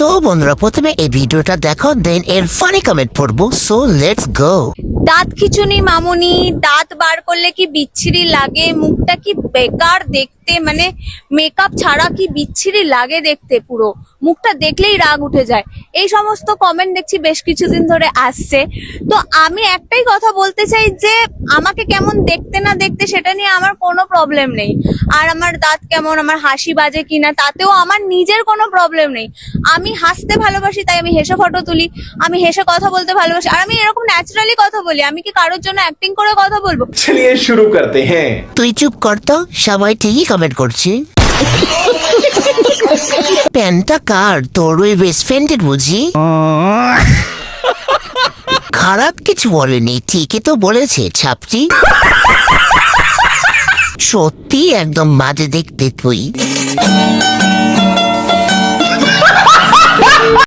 তো বন্ধুরা প্রথমে এই ভিডিওটা দেখো, দেন এর ফানি কমেন্ট পড়বো। So let's go. দাঁত খিচুনি মামুনি, দাঁত বার করলে কি বিচ্ছিরি লাগে, মুখটা কি বেকার দেখতে, মানে মেকআপ ছাড়া কি বিচ্ছিরি লাগে দেখতে, পুরো মুখটা দেখলেই রাগ উঠে যায়। এই সমস্ত কমেন্ট দেখছি বেশ কিছুদিন ধরে আসছে। তো আমি একটাই কথা বলতে চাই যে আমাকে কেমন দেখতে না দেখতে সেটা নিয়ে আমার কোনো প্রবলেম নেই। আর আমার দাঁত কেমন, আমার হাসি বাজে কিনা, তাতেও আমার নিজের কোনো প্রবলেম নেই। আমি হাসতে ভালোবাসি, তাই আমি হেসে ফটো তুলি, আমি হেসে কথা বলতে ভালোবাসি, আর আমি এরকম ন্যাচারালি কথা বলি। আমি কি কারোর জন্য অ্যাক্টিং করে কথা বলবো? चलिए शुरू करते हैं। তুই চুপ কর তো, সবাই ঠিকই কমেন্ট করছি। প্যান্টটা কার? তোর ওই বেস্ট ফ্রেন্ডের বুঝি? খারাপ কিছু বলেনি, ঠিকই তো বলেছে ছাপটি। সত্যি একদম বাজে দেখতে তুই।